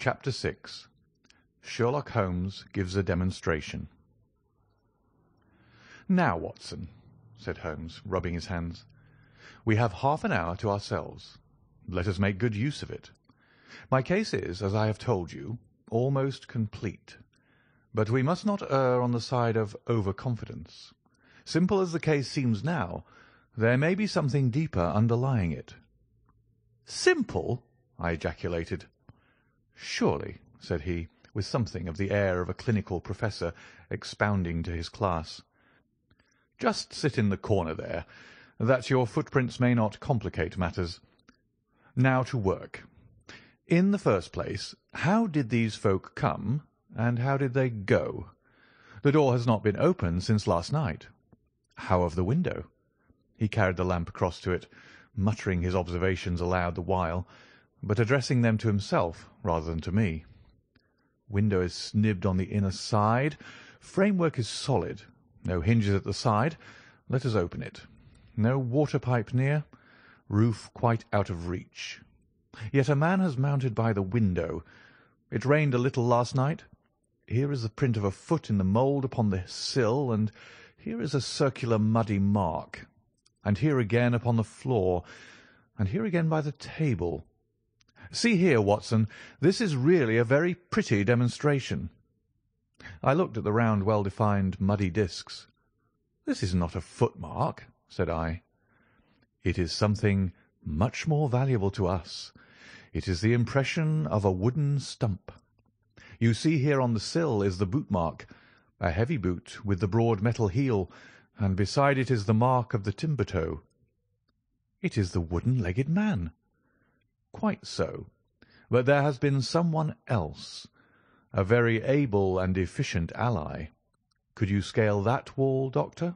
Chapter 6. Sherlock Holmes gives a demonstration. "Now, Watson," said Holmes, rubbing his hands, "we have half an hour to ourselves. Let us make good use of it. My case is, as I have told you, almost complete. But we must not err on the side of over-confidence. Simple as the case seems now, there may be something deeper underlying it." "Simple!" I ejaculated. "Surely," said he, with something of the air of a clinical professor expounding to his class. "Just sit in the corner there, that your footprints may not complicate matters. Now to work. In the first place, how did these folk come, and how did they go? The door has not been opened since last night. How of the window?" He carried the lamp across to it, muttering his observations aloud the while, but addressing them to himself rather than to me. "Window is snibbed on the inner side. Framework is solid. No hinges at the side. Let us open it. No water pipe near. Roof quite out of reach. Yet a man has mounted by the window. It rained a little last night. Here is the print of a foot in the mould upon the sill, and here is a circular muddy mark, and here again upon the floor, and here again by the table. See here, Watson, this is really a very pretty demonstration." I looked at the round, well-defined, muddy discs. "This is not a footmark," said I. "It is something much more valuable to us. It is the impression of a wooden stump. You see here on the sill is the boot mark, a heavy boot with the broad metal heel, and beside it is the mark of the timber toe." "It is the wooden-legged man." "Quite so. But there has been someone else, a very able and efficient ally. Could you scale that wall, Doctor?"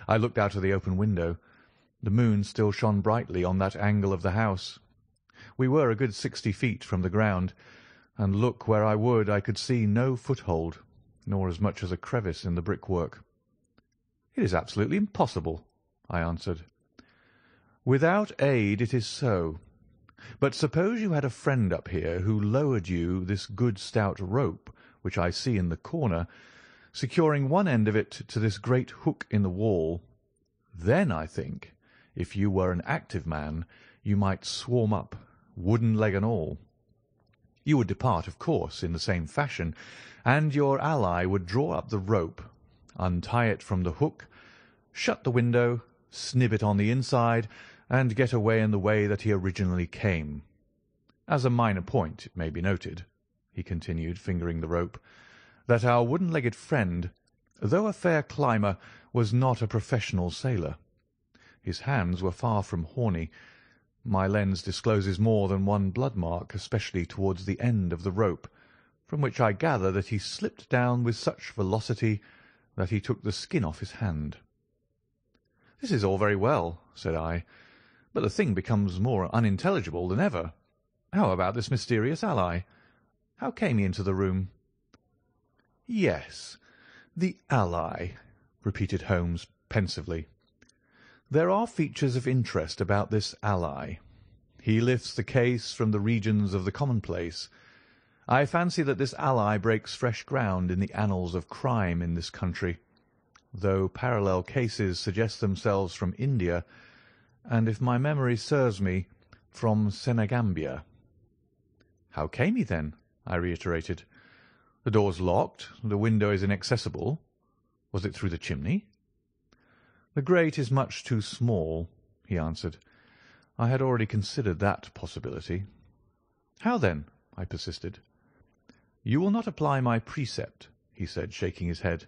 I looked out of the open window. The moon still shone brightly on that angle of the house. We were a good 60 feet from the ground, and look where I would I could see no foothold, nor as much as a crevice in the brickwork. "It is absolutely impossible," I answered. "Without aid it is so. But suppose you had a friend up here who lowered you this good stout rope which I see in the corner, securing one end of it to this great hook in the wall. Then, I think, if you were an active man, you might swarm up, wooden leg and all. You would depart, of course, in the same fashion, and your ally would draw up the rope, untie it from the hook, shut the window, snib it on the inside, and get away in the way that he originally came. As a minor point, it may be noted," he continued, fingering the rope, "that our wooden-legged friend, though a fair climber, was not a professional sailor. His hands were far from horny. My lens discloses more than one blood mark, especially towards the end of the rope, from which I gather that he slipped down with such velocity that he took the skin off his hand." "This is all very well," said I, "but the thing becomes more unintelligible than ever. How about this mysterious ally? How came he into the room?" "Yes, the ally," repeated Holmes pensively. "There are features of interest about this ally. He lifts the case from the regions of the commonplace. I fancy that this ally breaks fresh ground in the annals of crime in this country, though parallel cases suggest themselves from India, and, if my memory serves me, from Senegambia." "How came he, then?" I reiterated. "The door's locked, the window is inaccessible. Was it through the chimney?" "The grate is much too small," he answered. "I had already considered that possibility." "How then?" I persisted. "You will not apply my precept," he said, shaking his head.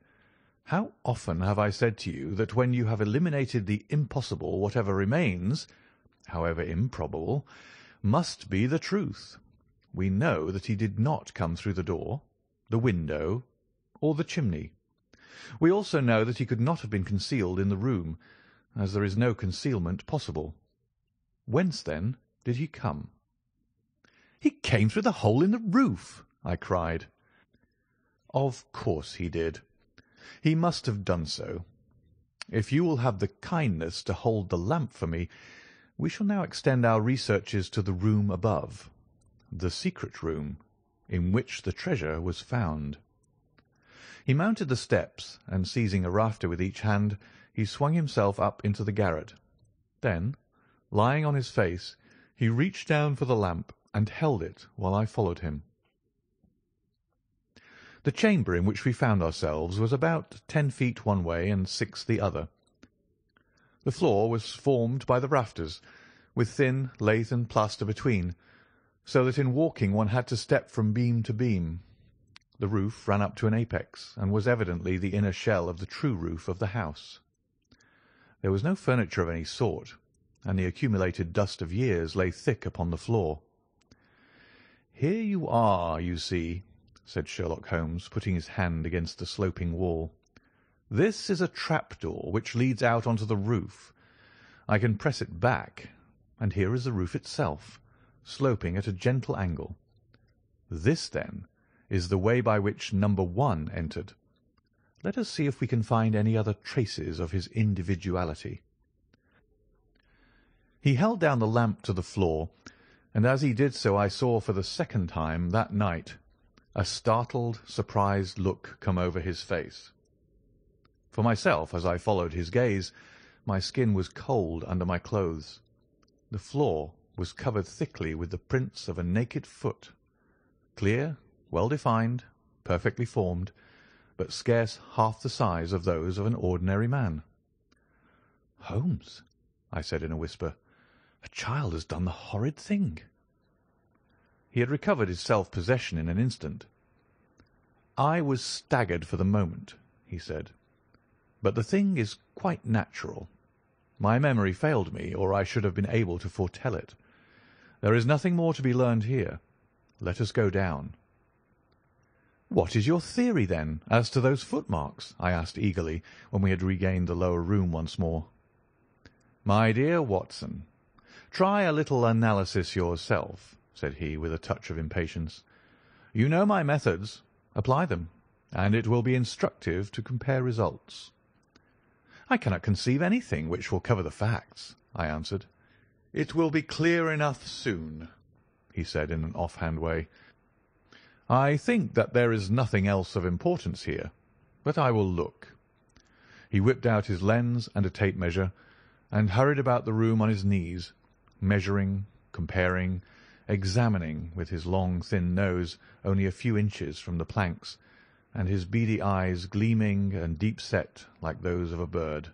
"How often have I said to you that when you have eliminated the impossible, whatever remains, however improbable, must be the truth. We know that he did not come through the door, the window, or the chimney. We also know that he could not have been concealed in the room, as there is no concealment possible. Whence, then, did he come?" "He came through the hole in the roof!" I cried. "Of course he did. He must have done so. If you will have the kindness to hold the lamp for me, we shall now extend our researches to the room above. the secret room in which the treasure was found. He mounted the steps, and seizing a rafter with each hand, he swung himself up into the garret. Then, lying on his face, he reached down for the lamp and held it while I followed him. The chamber in which we found ourselves was about 10 feet one way and 6 the other. The floor was formed by the rafters, with thin lath and plaster between, so that in walking one had to step from beam to beam. The roof ran up to an apex, and was evidently the inner shell of the true roof of the house. There was no furniture of any sort, and the accumulated dust of years lay thick upon the floor. "Here you are, you see," said Sherlock Holmes, putting his hand against the sloping wall. "This is a trapdoor which leads out onto the roof. I can press it back, and here is the roof itself, sloping at a gentle angle. This, then, is the way by which number 1 entered. Let us see if we can find any other traces of his individuality." He held down the lamp to the floor, and as he did so I saw for the second time that night a startled, surprised look come over his face. For myself, as I followed his gaze, my skin was cold under my clothes. The floor was covered thickly with the prints of a naked foot, clear, well-defined, perfectly formed, but scarce half the size of those of an ordinary man. "Holmes," I said in a whisper, "a child has done the horrid thing." He had recovered his self-possession in an instant. "I was staggered for the moment," he said, "but the thing is quite natural. My memory failed me, or I should have been able to foretell it. There is nothing more to be learned here. Let us go down." "What is your theory, then, as to those footmarks?" I asked eagerly, when we had regained the lower room once more. "My dear Watson, try a little analysis yourself," said he, with a touch of impatience. "You know my methods. Apply them, and it will be instructive to compare results." "I cannot conceive anything which will cover the facts," I answered. "It will be clear enough soon," he said in an off-hand way. "I think that there is nothing else of importance here, but I will look." He whipped out his lens and a tape measure, and hurried about the room on his knees, measuring, comparing, examining, with his long, thin nose only a few inches from the planks, and his beady eyes gleaming and deep-set like those of a bird.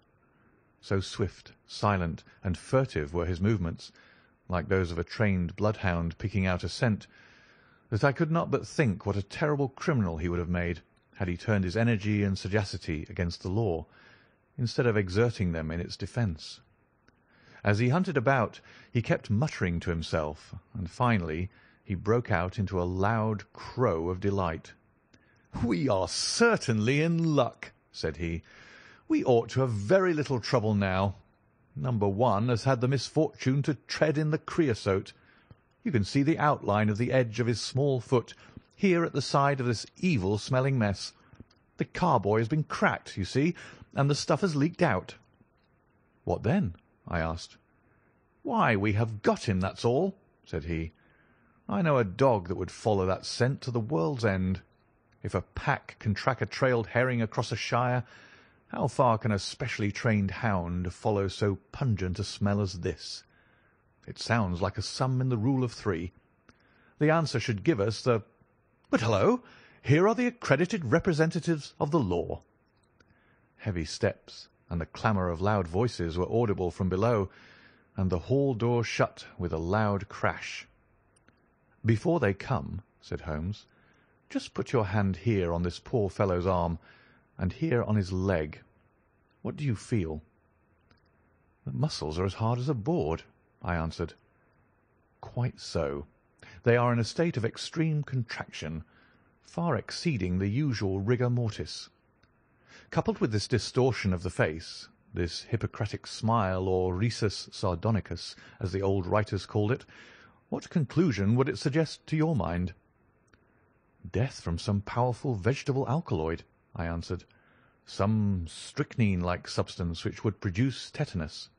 So swift, silent, and furtive were his movements, like those of a trained bloodhound picking out a scent, that I could not but think what a terrible criminal he would have made had he turned his energy and sagacity against the law, instead of exerting them in its defence. As he hunted about, he kept muttering to himself, and finally he broke out into a loud crow of delight. "We are certainly in luck," said he. "We ought to have very little trouble now. Number 1 has had the misfortune to tread in the creosote. You can see the outline of the edge of his small foot here at the side of this evil-smelling mess. The carboy has been cracked, you see, and the stuff has leaked out." "What then?" I asked. "Why, we have got him, that's all," said he. "I know a dog that would follow that scent to the world's end. If a pack can track a trailed herring across a shire, how far can a specially trained hound follow so pungent a smell as this? It sounds like a sum in the rule of 3. The answer should give us the— But hullo! Here are the accredited representatives of the law." Heavy steps and the clamour of loud voices were audible from below, and the hall door shut with a loud crash. "Before they come," said Holmes, "just put your hand here on this poor fellow's arm, and here on his leg. What do you feel?" "The muscles are as hard as a board," I answered. "Quite so. They are in a state of extreme contraction, far exceeding the usual rigor mortis. Coupled with this distortion of the face, this Hippocratic smile, or rhesus sardonicus, as the old writers called it, what conclusion would it suggest to your mind?" "Death from some powerful vegetable alkaloid," I answered. "Some strychnine-like substance which would produce tetanus."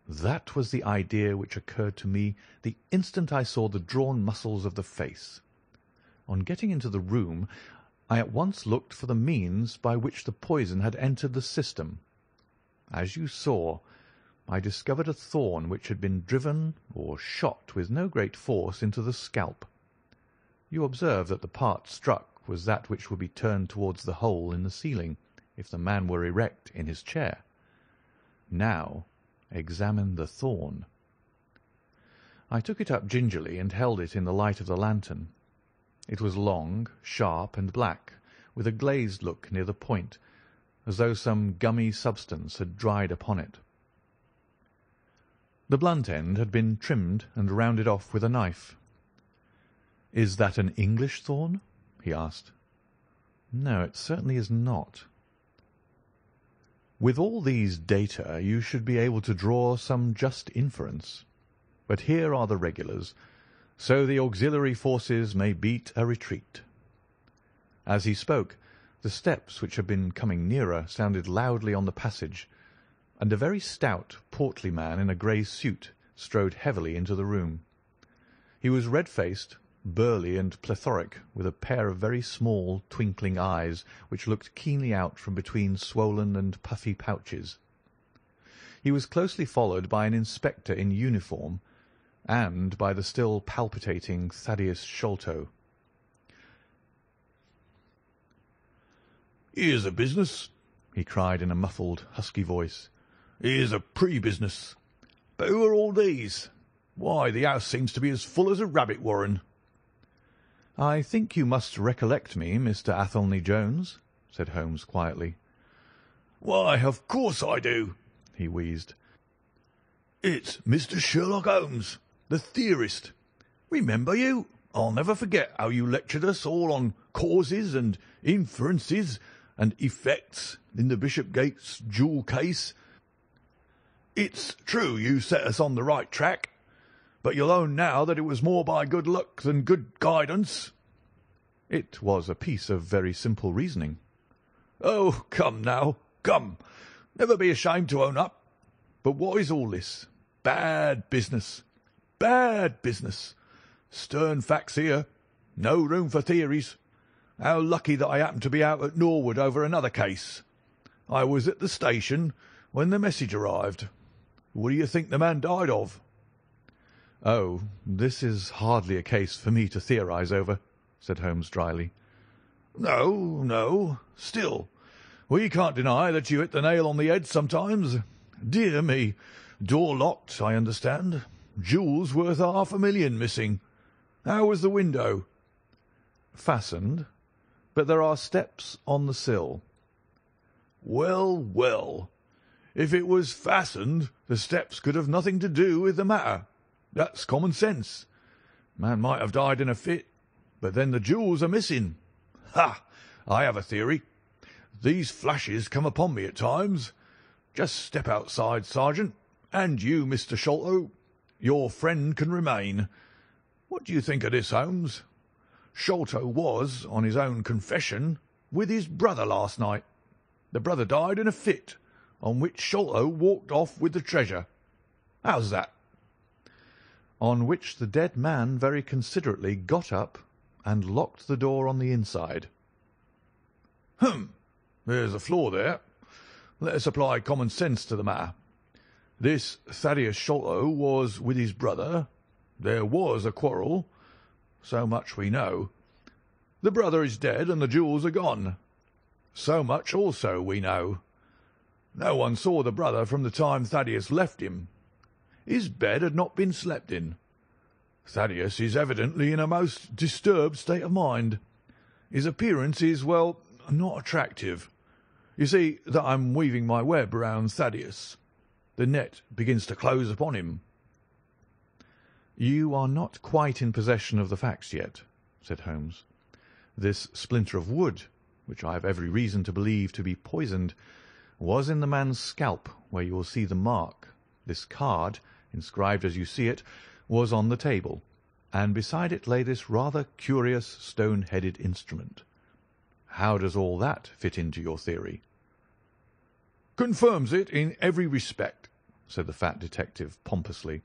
That was the idea which occurred to me the instant I saw the drawn muscles of the face. On getting into the room, I at once looked for the means by which the poison had entered the system. As you saw, I discovered a thorn which had been driven or shot with no great force into the scalp. You observe that the part struck was that which would be turned towards the hole in the ceiling if the man were erect in his chair. Now examine the thorn. I took it up gingerly and held it in the light of the lantern. It was long, sharp, and black, with a glazed look near the point, as though some gummy substance had dried upon it. The blunt end had been trimmed and rounded off with a knife. "Is that an English thorn?" he asked. "No, it certainly is not." With all these data you should be able to draw some just inference. But here are the regulars, so the auxiliary forces may beat a retreat. As he spoke, the steps which had been coming nearer sounded loudly on the passage, and a very stout, portly man in a grey suit strode heavily into the room. He was red-faced, burly, and plethoric, with a pair of very small, twinkling eyes which looked keenly out from between swollen and puffy pouches. He was closely followed by an inspector in uniform, and by the still palpitating Thaddeus Sholto. "Here's a business," he cried in a muffled, husky voice. "Here's a pretty business. But who are all these? Why, the house seems to be as full as a rabbit warren." "I think you must recollect me, Mr. Athelney Jones," said Holmes quietly. "Why, of course I do," he wheezed. "It's Mr. Sherlock Holmes, the theorist. Remember you? I'll never forget how you lectured us all on causes and inferences and effects in the Bishopgate's jewel case. It's true you set us on the right track, but you'll own now that it was more by good luck than good guidance." "It was a piece of very simple reasoning." "Oh, come now, come. Never be ashamed to own up. But what is all this? Bad business. Bad business. Stern facts here. No room for theories. How lucky that I happened to be out at Norwood over another case. I was at the station when the message arrived. What do you think the man died of?" "Oh, this is hardly a case for me to theorise over," said Holmes dryly. "No, no. Still, we can't deny that you hit the nail on the head sometimes. Dear me. Door locked, I understand. Jewels worth $500,000 missing. How was the window?" "Fastened, but there are steps on the sill." "Well, well. If it was fastened, the steps could have nothing to do with the matter. That's common sense. Man might have died in a fit, but then the jewels are missing. Ha! I have a theory. These flashes come upon me at times. Just step outside, Sergeant, and you, Mr. Sholto. Your friend can remain. What do you think of this, Holmes? Sholto was, on his own confession, with his brother last night. The brother died in a fit, on which Sholto walked off with the treasure. How's that?" On which the dead man very considerately got up and locked the door on the inside. There's a flaw there. Let us apply common sense to the matter. This Thaddeus Sholto was with his brother. There was a quarrel. So much we know. The brother is dead and the jewels are gone. So much also we know. No one saw the brother from the time Thaddeus left him. His bed had not been slept in. Thaddeus is evidently in a most disturbed state of mind. His appearance is, well, not attractive. You see that I'm weaving my web round Thaddeus. The net begins to close upon him." "You are not quite in possession of the facts yet," said Holmes. "This splinter of wood, which I have every reason to believe to be poisoned, was in the man's scalp, where you will see the mark. This card, inscribed as you see it, was on the table, and beside it lay this rather curious stone-headed instrument. How does all that fit into your theory?" "Confirms it in every respect. said the fat detective pompously.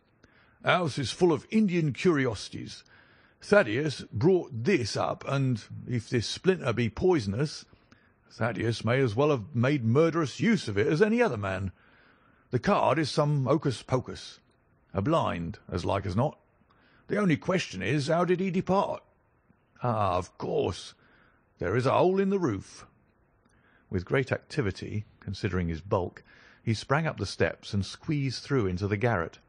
"House is full of Indian curiosities. Thaddeus brought this up, and if this splinter be poisonous, Thaddeus may as well have made murderous use of it as any other man. The card is some hocus-pocus. A blind, as like as not. The only question is, how did he depart? Ah, of course. There is a hole in the roof." With great activity, considering his bulk, he sprang up the steps and squeezed through into the garret,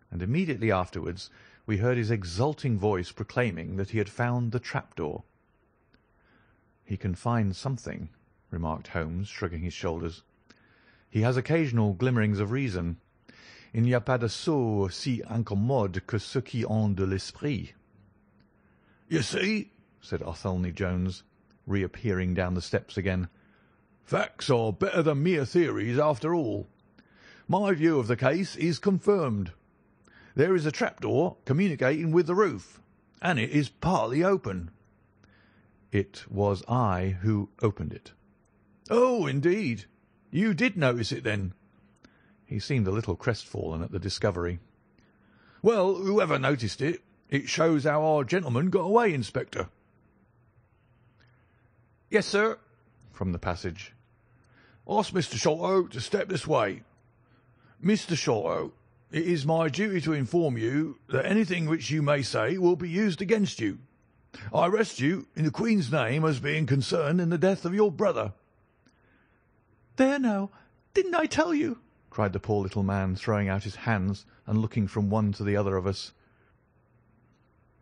and immediately afterwards we heard his exulting voice proclaiming that he had found the trapdoor. "He can find something," remarked Holmes, shrugging his shoulders. "He has occasional glimmerings of reason. Il n'y a pas de sots si incommode que ceux qui ont de l'esprit." "You see," said Athelney Jones, reappearing down the steps again, "facts are better than mere theories after all. My view of the case is confirmed. There is a trapdoor communicating with the roof, and it is partly open." "It was I who opened it." "Oh, indeed. You did notice it, then?" He seemed a little crestfallen at the discovery. "Well, whoever noticed it, it shows how our gentleman got away, Inspector." "Yes, sir," from the passage. "Ask Mr. Sholto to step this way. Mr. Sholto, it is my duty to inform you that anything which you may say will be used against you. I arrest you in the Queen's name as being concerned in the death of your brother." "There now, didn't I tell you?" cried the poor little man, throwing out his hands and looking from one to the other of us.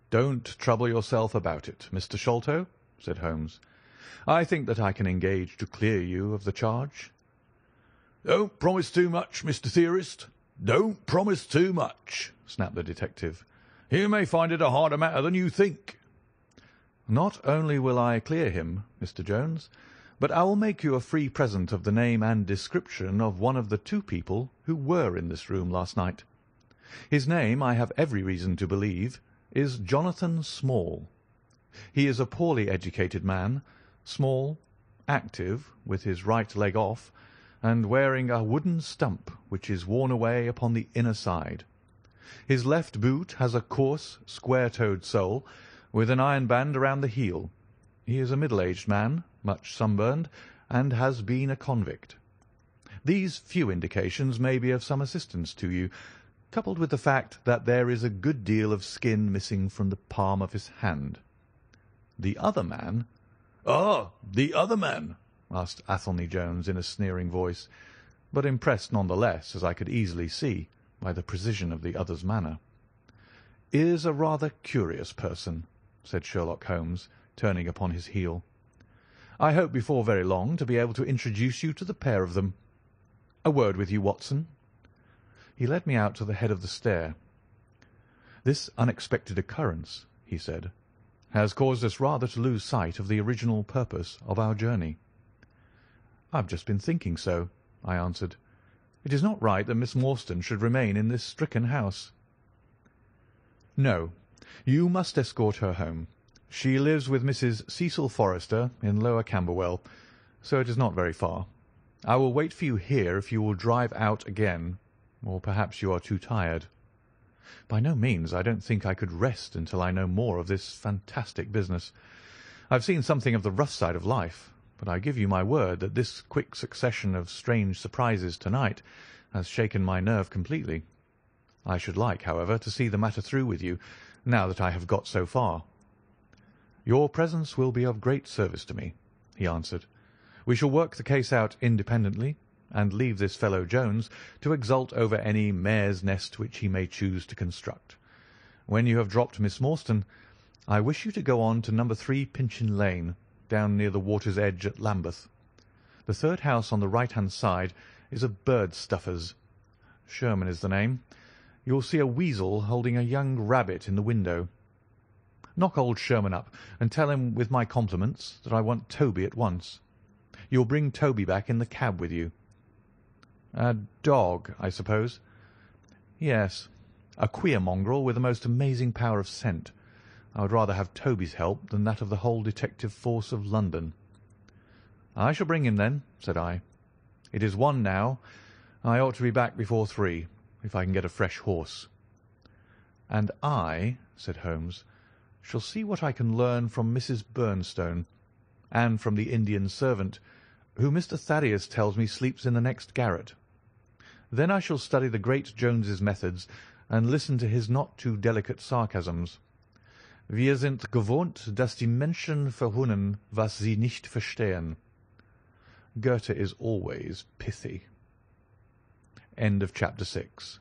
"Don't trouble yourself about it, Mr. Sholto," said Holmes. "I think that I can engage to clear you of the charge." "Don't promise too much, Mr. Theorist. Don't promise too much," snapped the detective. "You may find it a harder matter than you think." "Not only will I clear him, Mr. Jones, but I will make you a free present of the name and description of one of the two people who were in this room last night. His name, I have every reason to believe, is Jonathan Small. He is a poorly educated man, small, active, with his right leg off, and wearing a wooden stump which is worn away upon the inner side. His left boot has a coarse, square-toed sole, with an iron band around the heel. He is a middle-aged man, much sunburned, and has been a convict. These few indications may be of some assistance to you, coupled with the fact that there is a good deal of skin missing from the palm of his hand. The other man—" "Ah, the other man?" asked Athelney Jones in a sneering voice, but impressed none the less, as I could easily see, by the precision of the other's manner. "Is a rather curious person," said Sherlock Holmes, turning upon his heel. "I hope before very long to be able to introduce you to the pair of them. A word with you, Watson." He led me out to the head of the stair. "This unexpected occurrence," he said, "has caused us rather to lose sight of the original purpose of our journey." "I've just been thinking so," I answered. "It is not right that Miss Morstan should remain in this stricken house." "No, you must escort her home. She lives with Mrs. Cecil Forrester in Lower Camberwell, so it is not very far. I will wait for you here if you will drive out again, or perhaps you are too tired." "By no means. I don't think I could rest until I know more of this fantastic business. I've seen something of the rough side of life, but I give you my word that this quick succession of strange surprises to-night has shaken my nerve completely. I should like, however, to see the matter through with you, now that I have got so far." "Your presence will be of great service to me," he answered. "We shall work the case out independently, and leave this fellow Jones to exult over any mare's nest which he may choose to construct. When you have dropped Miss Morstan, I wish you to go on to No. 3 Pinchin Lane, down near the water's edge at Lambeth. The third house on the right-hand side is a bird stuffer's. Sherman is the name. You will see a weasel holding a young rabbit in the window. Knock old Sherman up, and tell him, with my compliments, that I want Toby at once. You will bring Toby back in the cab with you." "A dog, I suppose?" "Yes, a queer mongrel with a most amazing power of scent. I would rather have Toby's help than that of the whole detective force of London." "I shall bring him then," said I. "It is 1 now. I ought to be back before 3. if I can get a fresh horse." "And I," said Holmes, "shall see what I can learn from Mrs. Bernstone, and from the Indian servant, who Mr. Thaddeus tells me sleeps in the next garret. Then I shall study the great Jones's methods, and listen to his not too delicate sarcasms. Wir sind gewohnt, dass die Menschen verhöhnen, was sie nicht verstehen. Goethe is always pithy. End of chapter 6.